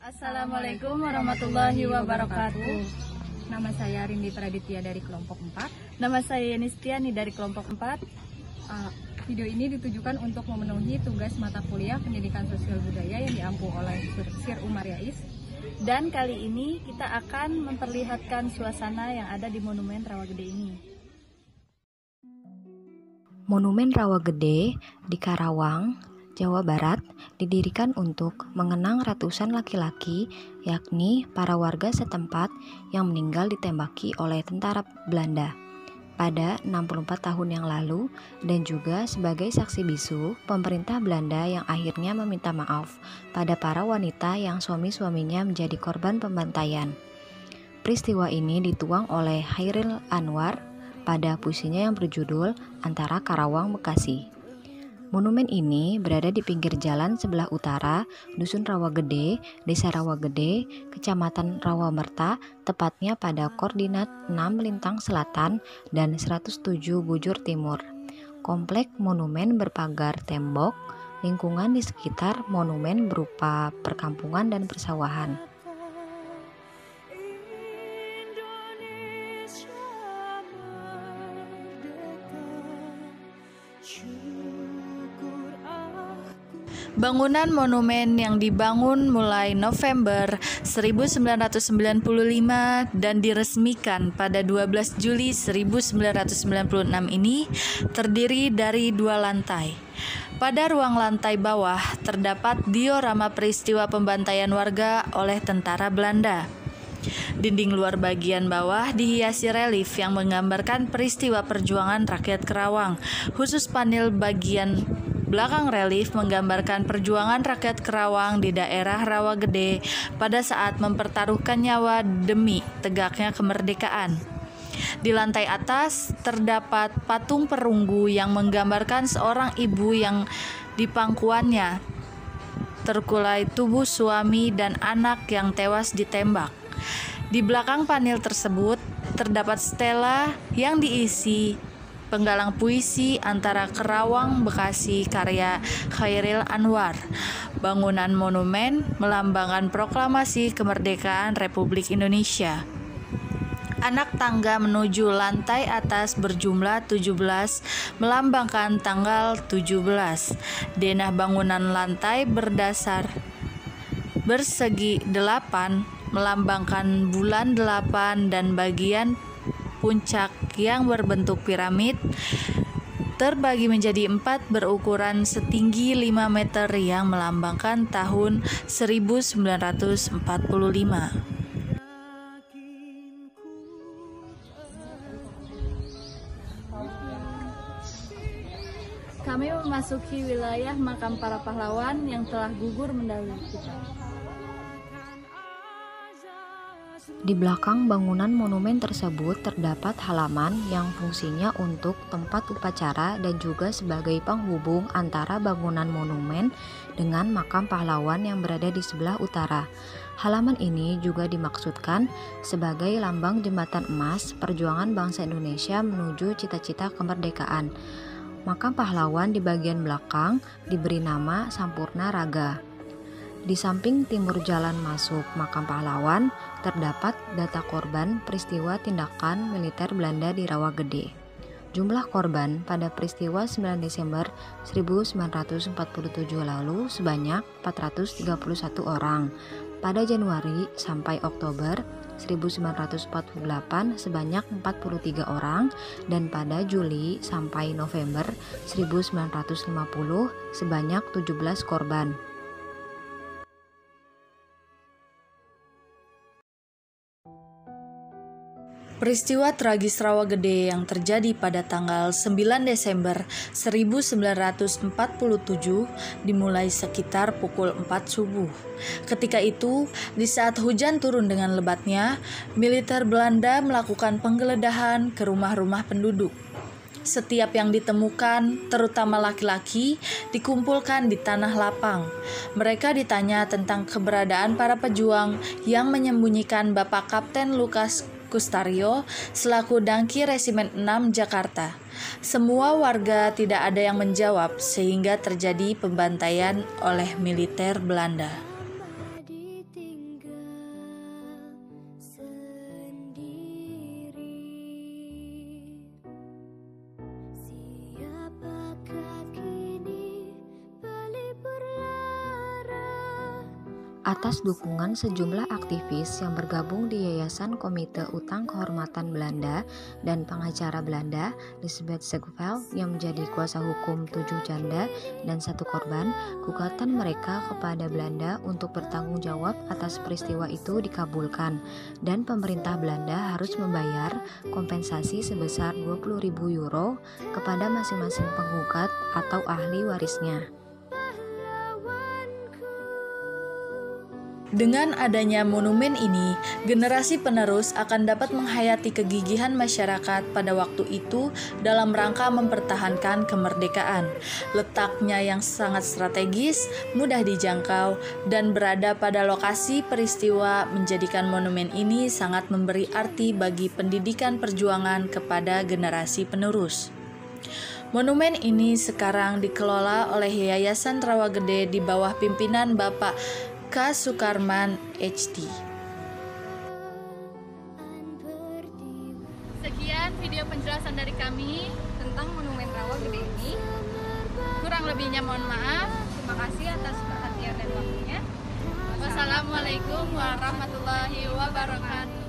Assalamualaikum warahmatullahi wabarakatuh. Nama saya Rindi Praditya dari kelompok 4. Nama saya Yenistiani dari kelompok 4. Video ini ditujukan untuk memenuhi tugas mata kuliah Pendidikan Sosial Budaya yang diampu oleh Sir Umar Yais. Dan kali ini kita akan memperlihatkan suasana yang ada di Monumen Rawagede ini. Monumen Rawagede di Karawang, Jawa Barat, didirikan untuk mengenang ratusan laki-laki, yakni para warga setempat yang meninggal ditembaki oleh tentara Belanda pada 64 tahun yang lalu, dan juga sebagai saksi bisu pemerintah Belanda yang akhirnya meminta maaf pada para wanita yang suami-suaminya menjadi korban pembantaian. Peristiwa ini dituang oleh Chairil Anwar pada puisinya yang berjudul Antara Karawang Bekasi. Monumen ini berada di pinggir jalan sebelah utara Dusun Rawagede, Desa Rawagede, Kecamatan Rawamerta, tepatnya pada koordinat 6 Lintang Selatan dan 107 Bujur Timur. Komplek monumen berpagar tembok, lingkungan di sekitar monumen berupa perkampungan dan persawahan. Bangunan monumen yang dibangun mulai November 1995 dan diresmikan pada 12 Juli 1996 ini terdiri dari 2 lantai. Pada ruang lantai bawah terdapat diorama peristiwa pembantaian warga oleh tentara Belanda. Dinding luar bagian bawah dihiasi relief yang menggambarkan peristiwa perjuangan rakyat Karawang, khusus panel bagian belakang relief menggambarkan perjuangan rakyat Karawang di daerah Rawagede pada saat mempertaruhkan nyawa demi tegaknya kemerdekaan. Di lantai atas terdapat patung perunggu yang menggambarkan seorang ibu yang di pangkuannya terkulai tubuh suami dan anak yang tewas ditembak. Di belakang panel tersebut terdapat stela yang diisi penggalang puisi Antara Karawang Bekasi karya Chairil Anwar. Bangunan monumen melambangkan proklamasi kemerdekaan Republik Indonesia. Anak tangga menuju lantai atas berjumlah 17 melambangkan tanggal 17. Denah bangunan lantai berdasar bersegi 8 melambangkan bulan 8 dan bagian puncak yang berbentuk piramid terbagi menjadi 4 berukuran setinggi 5 meter yang melambangkan tahun 1945. Kami memasuki wilayah makam para pahlawan yang telah gugur mendahului kita. Di belakang bangunan monumen tersebut terdapat halaman yang fungsinya untuk tempat upacara dan juga sebagai penghubung antara bangunan monumen dengan makam pahlawan yang berada di sebelah utara. Halaman ini juga dimaksudkan sebagai lambang jembatan emas perjuangan bangsa Indonesia menuju cita-cita kemerdekaan. Makam pahlawan di bagian belakang diberi nama Sampurna Raga. Di samping timur jalan masuk makam pahlawan, terdapat data korban peristiwa tindakan militer Belanda di Rawagede. Jumlah korban pada peristiwa 9 Desember 1947 lalu sebanyak 431 orang. Pada Januari sampai Oktober 1948 sebanyak 43 orang, dan pada Juli sampai November 1950 sebanyak 17 korban. Peristiwa tragis Rawagede yang terjadi pada tanggal 9 Desember 1947 dimulai sekitar pukul 4 subuh. Ketika itu, di saat hujan turun dengan lebatnya, militer Belanda melakukan penggeledahan ke rumah-rumah penduduk. Setiap yang ditemukan, terutama laki-laki, dikumpulkan di tanah lapang. Mereka ditanya tentang keberadaan para pejuang yang menyembunyikan Bapak Kapten Lukas Kustario selaku Dangki Resimen 6 Jakarta. Semua warga tidak ada yang menjawab sehingga terjadi pembantaian oleh militer Belanda. atas dukungan sejumlah aktivis yang bergabung di Yayasan Komite Utang Kehormatan Belanda dan pengacara Belanda, Lisbeth Zegveld, yang menjadi kuasa hukum 7 janda dan 1 korban, gugatan mereka kepada Belanda untuk bertanggung jawab atas peristiwa itu dikabulkan, dan pemerintah Belanda harus membayar kompensasi sebesar 20.000 euro kepada masing-masing penggugat atau ahli warisnya. Dengan adanya monumen ini, generasi penerus akan dapat menghayati kegigihan masyarakat pada waktu itu dalam rangka mempertahankan kemerdekaan. Letaknya yang sangat strategis, mudah dijangkau, dan berada pada lokasi peristiwa menjadikan monumen ini sangat memberi arti bagi pendidikan perjuangan kepada generasi penerus. Monumen ini sekarang dikelola oleh Yayasan Rawagede di bawah pimpinan Bapak K. Sukarman, HD. Sekian video penjelasan dari kami tentang Monumen Rawagede ini. Kurang lebihnya mohon maaf. Terima kasih atas perhatian dan waktunya. Wassalamualaikum warahmatullahi wabarakatuh.